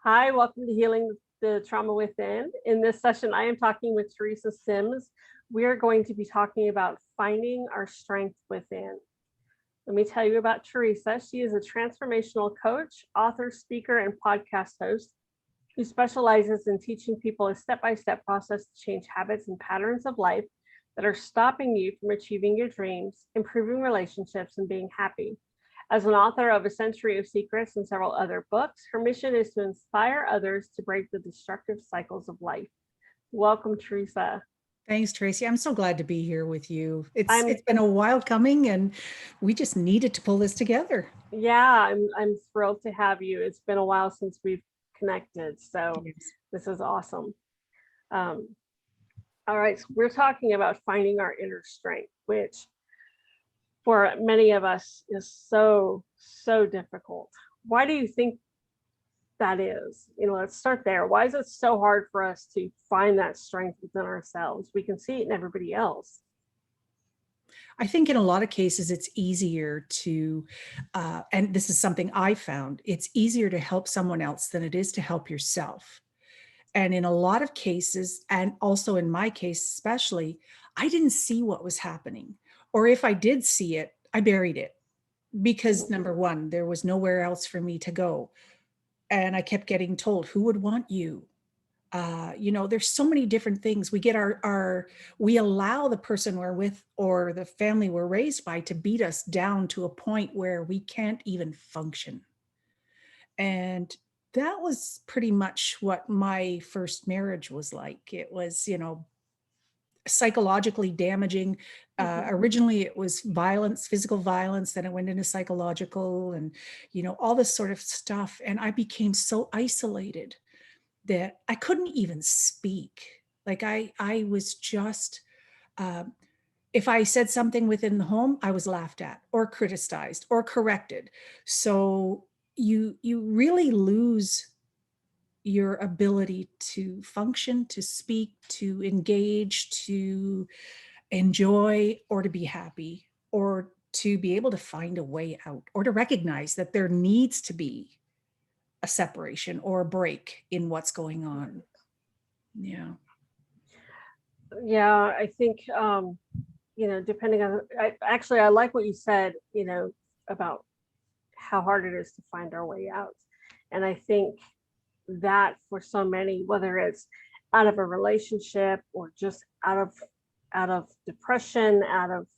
Hi, welcome to Healing the Trauma Within. In this session, I am talking with Teresa Syms. We are going to be talking about finding our strength within. Let me tell you about Teresa. She is a transformational coach, author, speaker, and podcast host who specializes in teaching people a step-by-step process to change habits and patterns of life that are stopping you from achieving your dreams, improving relationships, and being happy. As an author of A Century of Secrets and several other books, her mission is to inspire others to break the destructive cycles of life. Welcome, Teresa. Thanks, Tracy. I'm so glad to be here with you. It's I'm it's been a while coming, and we just needed to pull this together. I'm thrilled to have you. It's been a while since we've connected, so Yes. this is awesome. Um, all right, so we're talking about finding our inner strength, which for many of us is so difficult. Why do you think that is? Let's start there. Why is it so hard for us to find that strength within ourselves? We can see it in everybody else. I think in a lot of cases it's easier to, and this is something I found, it's easier to help someone else than it is to help yourself. And in a lot of cases, and also in my case especially, I didn't see what was happening. Or if I did see it, I buried it because number one, there was nowhere else for me to go. And I kept getting told, who would want you? There's so many different things. We get we allow the person we're with or the family we're raised by to beat us down to a point where we can't even function. And that was pretty much what my first marriage was like. It was, psychologically damaging. Mhm. Originally, it was violence, physical violence. Then it went into psychological and, all this sort of stuff. And I became so isolated that I couldn't even speak. Like I was just, uh, if I said something within the home, I was laughed at or criticized or corrected. So you really lose your ability to function, to speak, to engage, to enjoy, or to be happy, or to be able to find a way out, or to recognize that there needs to be a separation or a break in what's going on. Yeah. Yeah, I think depending on I like what you said, about how hard it is to find our way out. And I think that for so many, whether it's out of a relationship or just out of depression, out of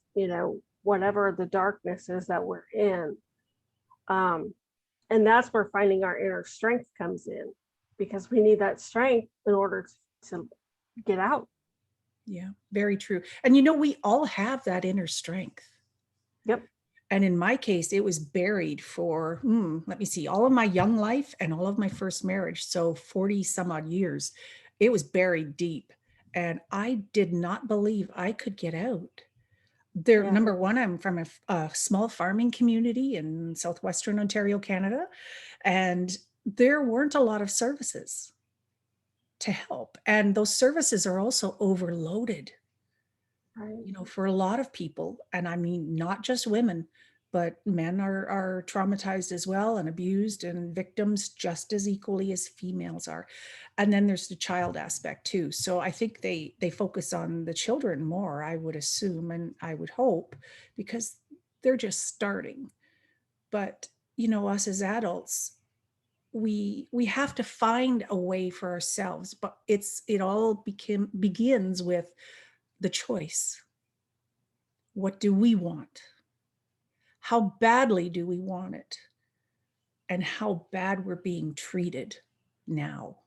whatever the darkness is that we're in, um, and that's where finding our inner strength comes in, because we need that strength in order to get out. Yeah, very true. And we all have that inner strength. Yep. And in my case, it was buried for, let me see, all of my young life and all of my first marriage. So 40 some odd years, it was buried deep. And I did not believe I could get out. There, Yeah. number one, I'm from a small farming community in southwestern Ontario, Canada, and there weren't a lot of services to help. And those services are also overloaded, Right. for a lot of people. And I mean, not just women, but men are traumatized as well and abused and victims just as equally as females are. And then there's the child aspect too. So I think they focus on the children more, I would assume, and I would hope, because they're just starting. But us as adults, we have to find a way for ourselves, but it all begins with the choice. What do we want? How badly do we want it? And how bad we're being treated now.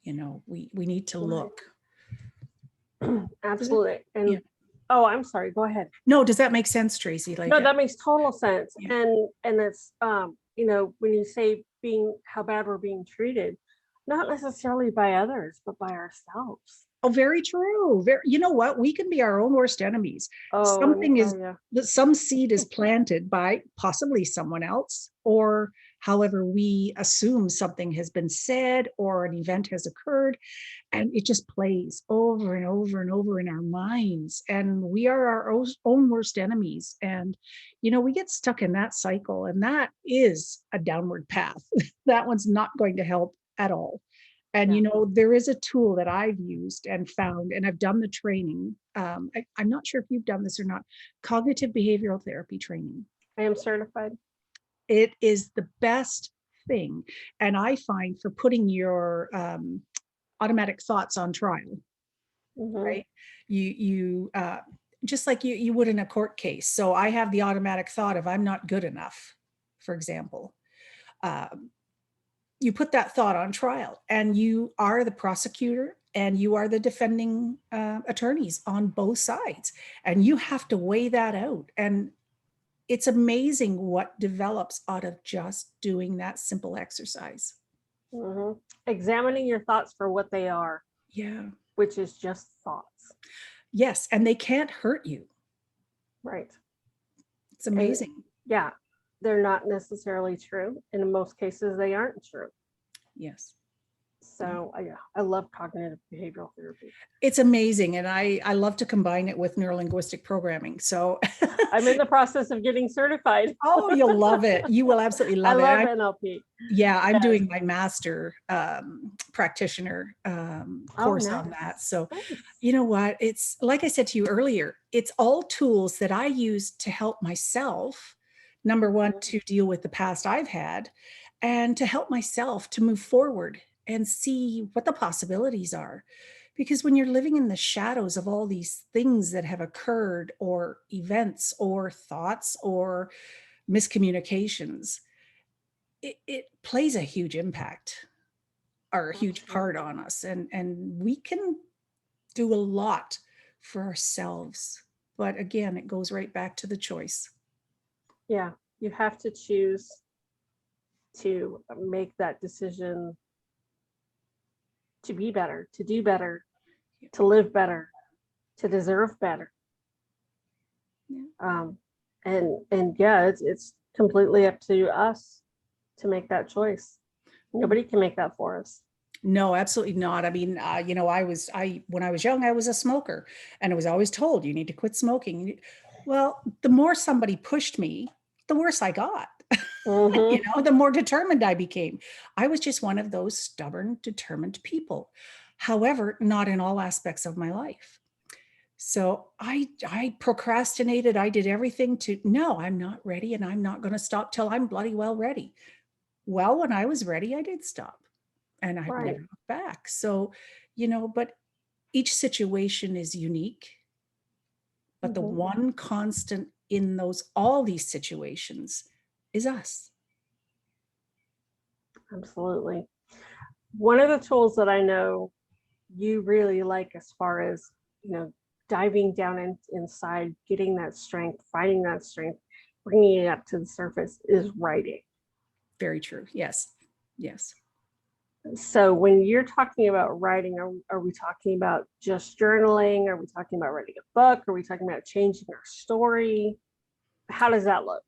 We need to Right. look. Does it? Absolutely. And Yeah. oh, I'm sorry, go ahead. No, does that make sense, Tracy? Like, No, that makes total sense. yeah. And it's when you say being how bad we're being treated, not necessarily by others, but by ourselves. Oh, very true. You know what? We can be our own worst enemies. Oh, let me Something tell is you. that some seed is planted by possibly someone else, or However, we assume something has been said or an event has occurred, and it just plays over and over and over in our minds. And we are our own worst enemies. And, we get stuck in that cycle, and that is a downward path. That one's not going to help at all. And, Yeah. there is a tool that I've used and found, and I've done the training. I'm not sure if you've done this or not, cognitive behavioral therapy training. I am certified. It is the best thing. And I find for putting your automatic thoughts on trial, right? You just like you would in a court case. So I have the automatic thought of I'm not good enough, for example. You put that thought on trial, and you are the prosecutor and you are the defending attorneys on both sides, and you have to weigh that out. And it's amazing what develops out of just doing that simple exercise. Examining your thoughts for what they are. Yeah. Which is just thoughts. Yes. And they can't hurt you. Right. It's amazing. And, yeah. They're not necessarily true. And in most cases, they aren't true. Yes. So I love cognitive behavioral therapy. It's amazing. And I love to combine it with neurolinguistic programming. So I'm in the process of getting certified. Oh, you'll love it. You will absolutely love it. I love NLP. Yeah, I'm doing my master practitioner course nice. on that. So Nice. you know what? It's like I said to you earlier, it's all tools that I use to help myself. Number one, to deal with the past I've had, and to help myself to move forward and see what the possibilities are. Because when you're living in the shadows of all these things that have occurred, or events, or thoughts, or miscommunications, it plays a huge impact or a huge part on us. And we can do a lot for ourselves. But again, it goes right back to the choice. Yeah, you have to choose to make that decision to be better, to do better, to live better, to deserve better. Yeah. And yeah, it's completely up to us to make that choice. Nobody can make that for us. No, absolutely not. I mean, when I was young, I was a smoker, and I was always told you need to quit smoking. Well, the more somebody pushed me, the worse I got. The more determined I became. I was just one of those stubborn, determined people. However, not in all aspects of my life. So I procrastinated. I did everything no, I'm not ready, and I'm not going to stop till I'm bloody well ready. Well, when I was ready, I did stop, and I've never looked back. So, but each situation is unique. But the one constant in all these situations is us. Absolutely. One of the tools that I know you really like, as far as, diving down inside, getting that strength, finding that strength, bringing it up to the surface, is writing. Very true. Yes. Yes. So when you're talking about writing, are we talking about just journaling? Are we talking about writing a book? Are we talking about changing our story? How does that look?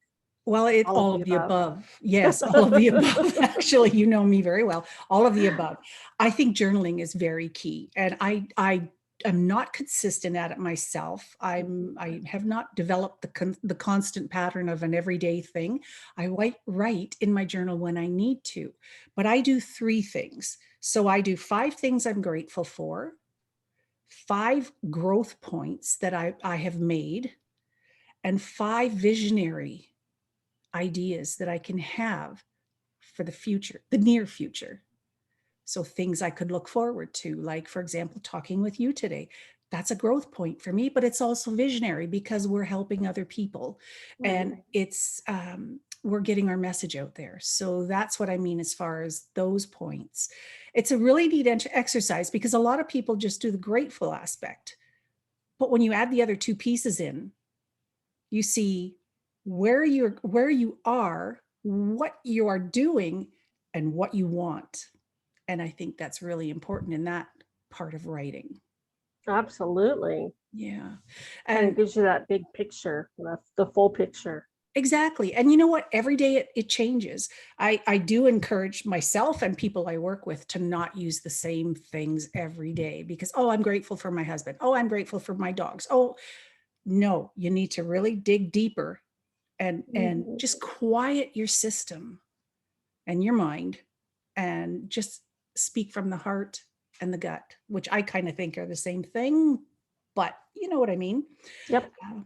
Well, it's all of the above. Yes, all of the above. Actually, you know me very well. All of the above. I think journaling is very key. And I am not consistent at it myself. I have not developed the constant pattern of an everyday thing. I write in my journal when I need to, but I do 3 things. So I do 5 things I'm grateful for, 5 growth points that I have made, and 5 visionary ideas that I can have for the future, the near future. So things I could look forward to, like, for example, talking with you today. That's a growth point for me, but it's also visionary because we're helping other people, and it's we're getting our message out there. So that's what I mean as far as those points. It's a really neat exercise because a lot of people just do the grateful aspect. But when you add the other 2 pieces in, you see where you are, what you are doing, and what you want. And I think that's really important in that part of writing. Absolutely. Yeah. And it gives you that big picture, the full picture. Exactly. And you know what? Every day it changes. I do encourage myself and people I work with to not use the same things every day because, oh, I'm grateful for my husband. Oh, I'm grateful for my dogs. Oh, no, you need to really dig deeper and Mhm. just quiet your system and your mind and just speak from the heart and the gut, which I kind of think are the same thing, but you know what I mean. Yep. Uh,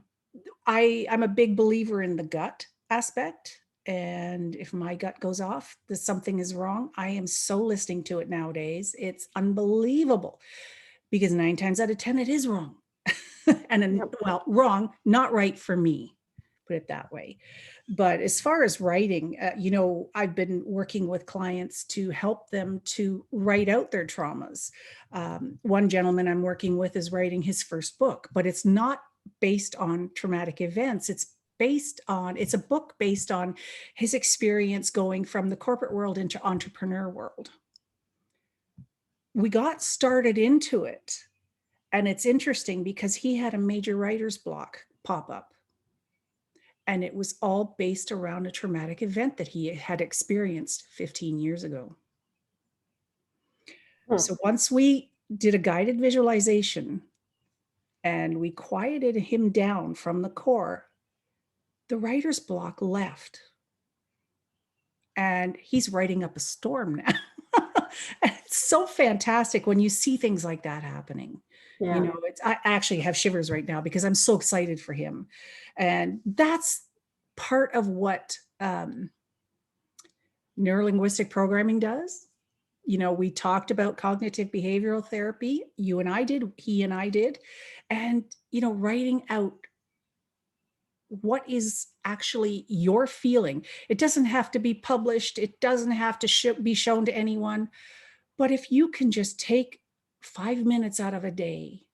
I'm a big believer in the gut aspect. And if my gut goes off, that something is wrong, I am so listening to it nowadays. It's unbelievable because 9 times out of 10, it is wrong. And then, Yep. well, wrong, not right for me, put it that way. But as far as writing, I've been working with clients to help them to write out their traumas. One gentleman I'm working with is writing his first book, but it's not based on traumatic events. It's a book based on his experience going from the corporate world into entrepreneur world. We got started into it, and it's interesting because he had a major writer's block pop up. And it was all based around a traumatic event that he had experienced 15 years ago. Hmm. So once we did a guided visualization and we quieted him down from the core, the writer's block left. And he's writing up a storm now. And it's so fantastic when you see things like that happening. Yeah. I actually have shivers right now because I'm so excited for him. And that's part of what neurolinguistic programming does. We talked about cognitive behavioral therapy. You and I did, he and I did. And, writing out what is actually your feeling. It doesn't have to be published. It doesn't have to be shown to anyone. But if you can just take 5 minutes out of a day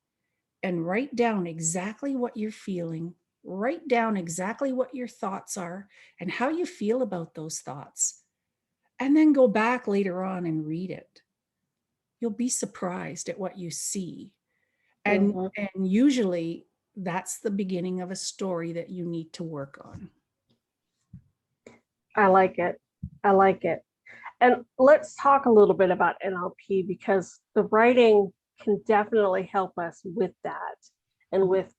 and write down exactly what you're feeling, write down exactly what your thoughts are and how you feel about those thoughts, and then go back later on and read it, you'll be surprised at what you see. And Hmm. and usually that's the beginning of a story that you need to work on. I like it. I like it. And let's talk a little bit about NLP because the writing can definitely help us with that and with,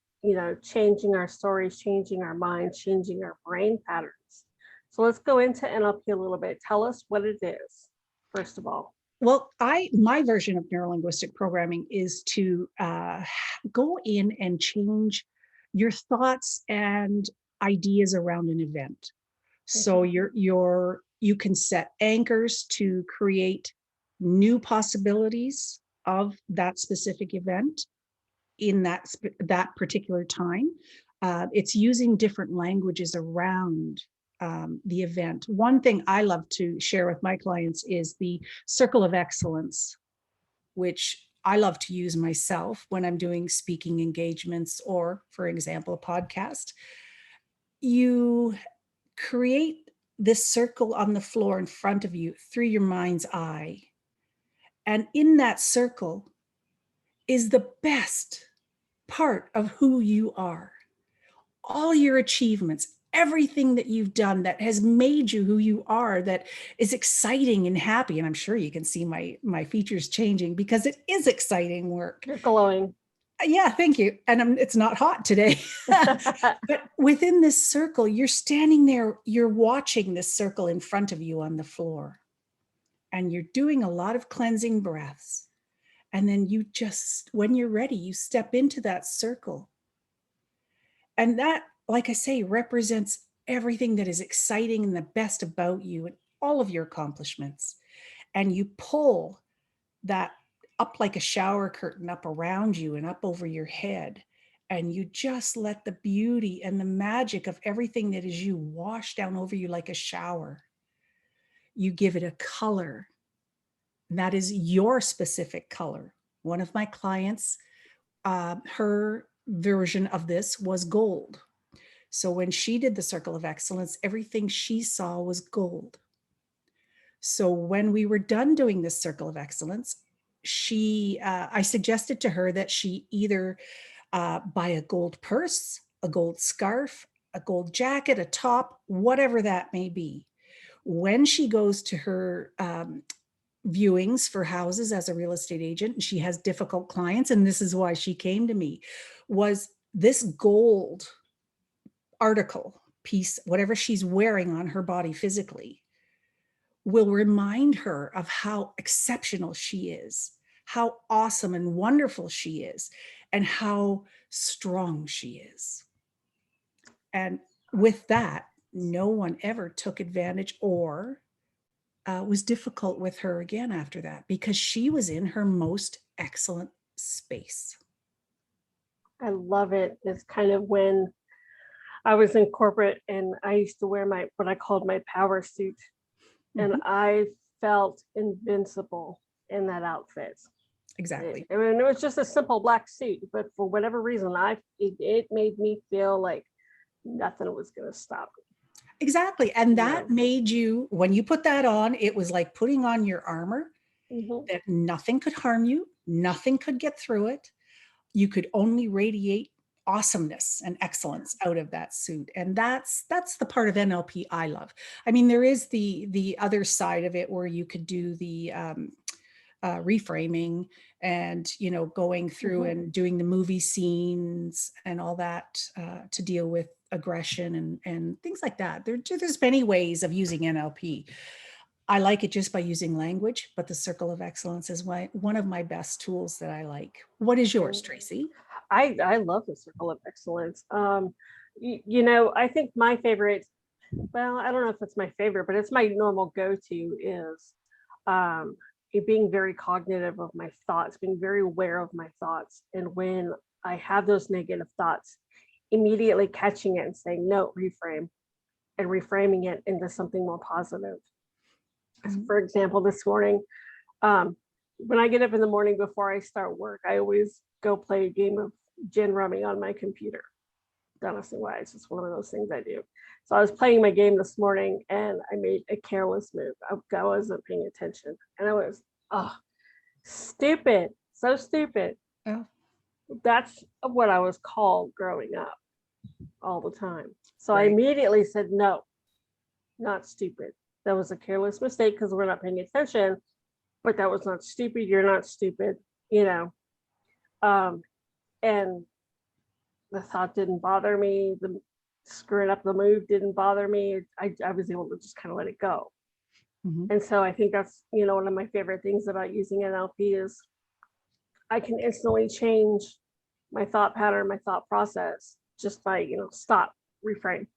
changing our stories, changing our minds, changing our brain patterns. So let's go into NLP a little bit. Tell us what it is, first of all. Well, my version of neurolinguistic programming is to go in and change your thoughts and ideas around an event. So Mhm. you can set anchors to create new possibilities of that specific event in that particular time. It's using different languages around the event. One thing I love to share with my clients is the circle of excellence, which I love to use myself when I'm doing speaking engagements or, for example, a podcast. You create this circle on the floor in front of you through your mind's eye. And in that circle is the best part of who you are. All your achievements, everything that you've done that has made you who you are, that is exciting and happy. And I'm sure you can see my features changing because it is exciting work. You're glowing. Yeah, thank you. And it's not hot today. But within this circle, you're standing there, you're watching this circle in front of you on the floor, and you're doing a lot of cleansing breaths. And then you just, when you're ready, you step into that circle. And that, like I say, represents everything that is exciting and the best about you and all of your accomplishments. And you pull that up like a shower curtain up around you and up over your head. And you just let the beauty and the magic of everything that is you wash down over you like a shower. You give it a color, and that is your specific color. One of my clients, her version of this was gold. So when she did the circle of excellence, everything she saw was gold. So when we were done doing this circle of excellence, I suggested to her that she either buy a gold purse, a gold scarf, a gold jacket, a top, whatever that may be. When she goes to her viewings for houses as a real estate agent, and she has difficult clients, and this is why she came to me, was this gold article piece, whatever she's wearing on her body physically, will remind her of how exceptional she is, how awesome and wonderful she is, and how strong she is. And with that, no one ever took advantage or was difficult with her again after that, because she was in her most excellent space. I love it. It's kind of when I was in corporate and I used to wear my what I called my power suit, and Mhm. I felt invincible in that outfit. Exactly. I mean, it was just a simple black suit, but for whatever reason, it made me feel like nothing was going to stop me. Exactly. And You that know? made you, when you put that on, it was like putting on your armor, Mhm. that nothing could harm you, nothing could get through it. You could only radiate awesomeness and excellence out of that suit. And that's the part of NLP I love. I mean, there is the other side of it where you could do the reframing, and going through Mhm. and doing the movie scenes and all that, to deal with aggression and things like that. There's many ways of using NLP. I like it just by using language, but the circle of excellence is one of my best tools that I like. What is yours, And Tracy? I love the circle of excellence. I think my favorite, well, I don't know if it's my favorite, but it's my normal go-to is um, being very cognitive of my thoughts, being very aware of my thoughts. And when I have those negative thoughts, immediately catching it and saying, no, reframe, and reframing it into something more positive. So Mhm. for example, this morning, um, when I get up in the morning before I start work, I always go play a game of gin rummy on my computer. Don't ask me why. It's just one of those things I do. So I was playing my game this morning and I made a careless move. I wasn't paying attention, and I was, oh, stupid, so stupid. Oh, That's what I was called growing up all the time. So I right. immediately said, no, not stupid. That was a careless mistake because we're not paying attention, but that was not stupid. You're not stupid, you know. Um, and the thought didn't bother me. The screwing up the move didn't bother me. I was able to just kind of let it go. Mhm. And so I think that's, one of my favorite things about using NLP is I can instantly change my thought pattern, my thought process just by, stop, reframe,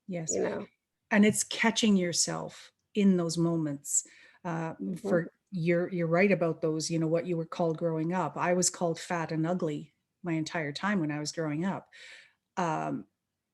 Yes. you know. And it's catching yourself in those moments. Mhm. For you're right about those, what you were called growing up. I was called fat and ugly my entire time when I was growing up. Um,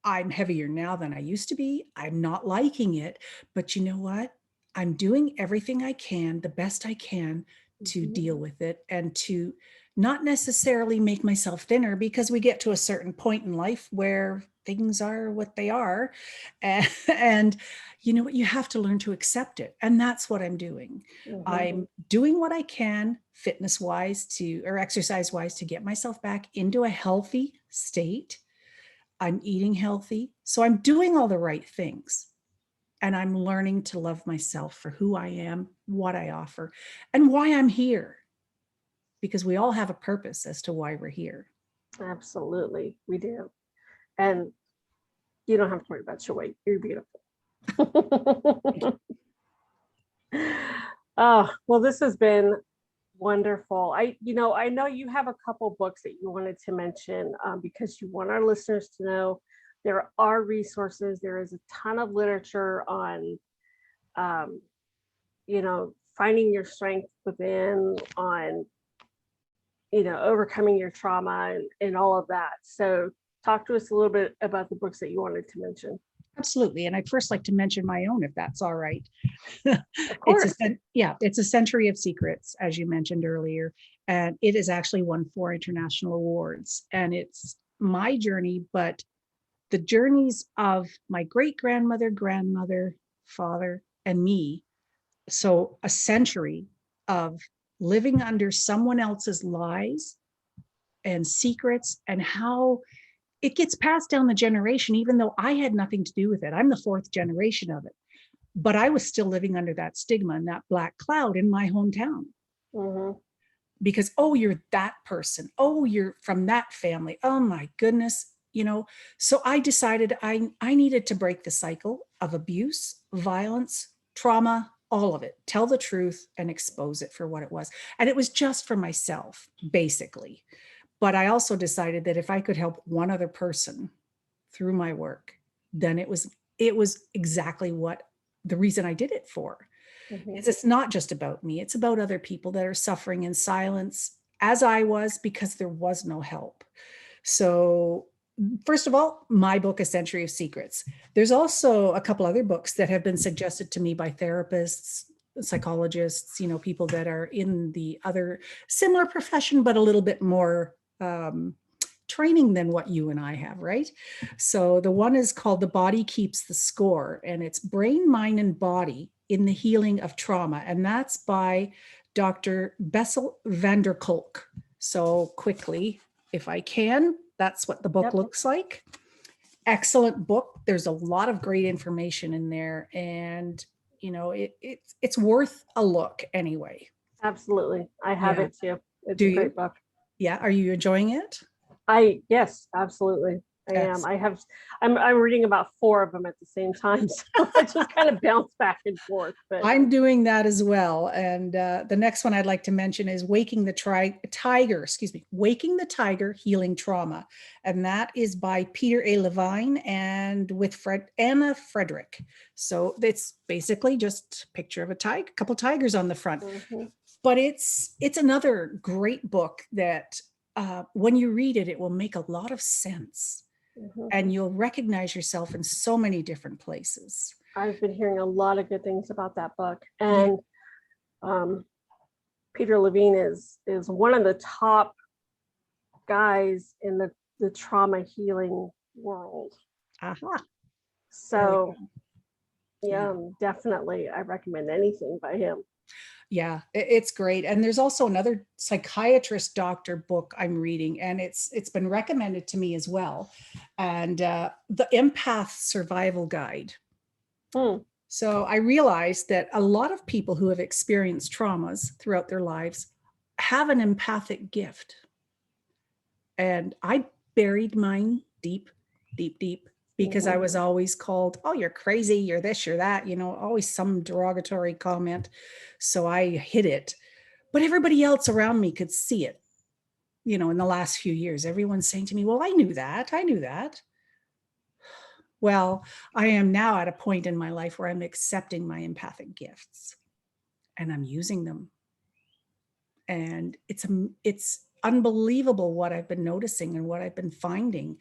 I'm heavier now than I used to be. I'm not liking it, but you know what? I'm doing everything I can, the best I can, to Mhm. deal with it and to not necessarily make myself thinner, because we get to a certain point in life where things are what they are. And you know what? You have to learn to accept it. And that's what I'm doing. Mhm. I'm doing what I can, fitness wise or exercise wise, to get myself back into a healthy state. I'm eating healthy. So I'm doing all the right things. And I'm learning to love myself for who I am, what I offer, and why I'm here. Because we all have a purpose as to why we're here. Absolutely, we do. And you don't have to worry about your weight. You're beautiful. Oh, well, this has been wonderful. I know you have a couple books that you wanted to mention, because you want our listeners to know there are resources. There is a ton of literature on, um, finding your strength within, on, overcoming your trauma and all of that. So talk to us a little bit about the books that you wanted to mention. Absolutely. And I'd first like to mention my own, if that's all right. Of It's course. it's a century of secrets, as you mentioned earlier, and it has actually won 4 international awards. And it's my journey, but the journeys of my great grandmother, grandmother, father, and me. So a century of living under someone else's lies and secrets, and how it gets passed down the generation, even though I had nothing to do with it. I'm the fourth generation of it, but I was still living under that stigma and that black cloud in my hometown. Mm-hmm. Because, oh, you're that person. Oh, you're from that family. Oh my goodness. So I decided I needed to break the cycle of abuse, violence, trauma, all of it, tell the truth and expose it for what it was. And it was just for myself, basically. But I also decided that if I could help one other person through my work, then it was exactly what the reason I did it for. Mm-hmm. It's not just about me, it's about other people that are suffering in silence, as I was, because there was no help. So first of all, my book, A Century of Secrets. There's also a couple other books that have been suggested to me by therapists, psychologists, people that are in the other similar profession, but a little bit more training than what you and I have, right? So the one is called The Body Keeps the Score, and it's brain, mind, and body in the healing of trauma. And that's by Dr. Bessel van der Kolk. So quickly, if I can, that's what the book Yep. looks like. Excellent book. There's a lot of great information in there, and it's worth a look anyway. Absolutely. I have Yeah. it too. It's Do a you? great book. Yeah. Are you enjoying it? Yes, absolutely. I am. Yes. I'm reading about 4 of them at the same time. So I just kind of bounce back and forth. But I'm doing that as well. And the next one I'd like to mention is Waking the Tiger, Healing Trauma. And that is by Peter A. Levine and with Anna Frederick. So it's basically just a picture of a couple tigers on the front. mm-hmm. But it's another great book that when you read it, it will make a lot of sense. Mm-hmm. And you'll recognize yourself in so many different places. I've been hearing a lot of good things about that book. And Peter Levine is one of the top guys in the trauma healing world. Aha. So yeah, definitely I recommend anything by him. Yeah, it's great. And there's also another psychiatrist doctor book I'm reading, and it's been recommended to me as well. And The Empath Survival Guide. So I realized that a lot of people who have experienced traumas throughout their lives have an empathic gift. And I buried mine deep, deep, deep, because I was always called, oh, you're crazy, you're this, you're that, always some derogatory comment. So I hid it. But everybody else around me could see it. In the last few years, everyone's saying to me, well, I knew that. Well, I am now at a point in my life where I'm accepting my empathic gifts and I'm using them. And it's unbelievable what I've been noticing and what I've been finding,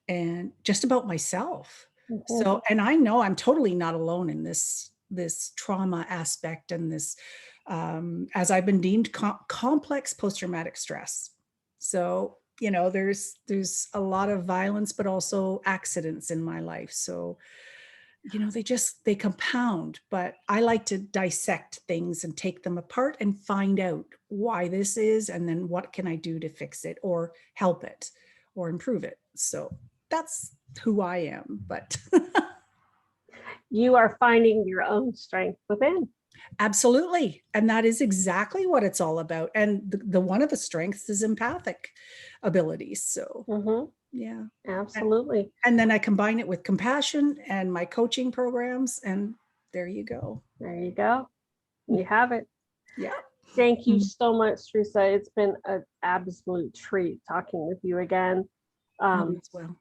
and just about myself. So, and I know I'm totally not alone in this trauma aspect and this, as I've been deemed complex post-traumatic stress. So, there's a lot of violence, but also accidents in my life. So, they compound, but I like to dissect things and take them apart and find out why this is, and then what can I do to fix it or help it or improve it. So that's who I am. But you are finding your own strength within. Absolutely. And that is exactly what it's all about. And the one of the strengths is empathic abilities. So yeah, absolutely. And then I combine it with compassion and my coaching programs, and there you go. There you go. You have it. Yeah. Thank you so much, Teresa. It's been an absolute treat talking with you again. As well.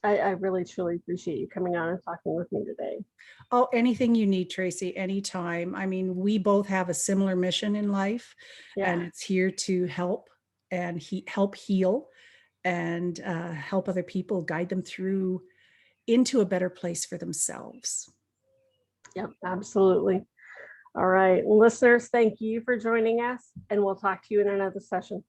I really, truly appreciate you coming on and talking with me today. Oh, anything you need, Tracy, anytime. I mean, we both have a similar mission in life, and it's here to help and help heal and help other people, guide them through into a better place for themselves. Yep, absolutely. All right, listeners, thank you for joining us, and we'll talk to you in another session.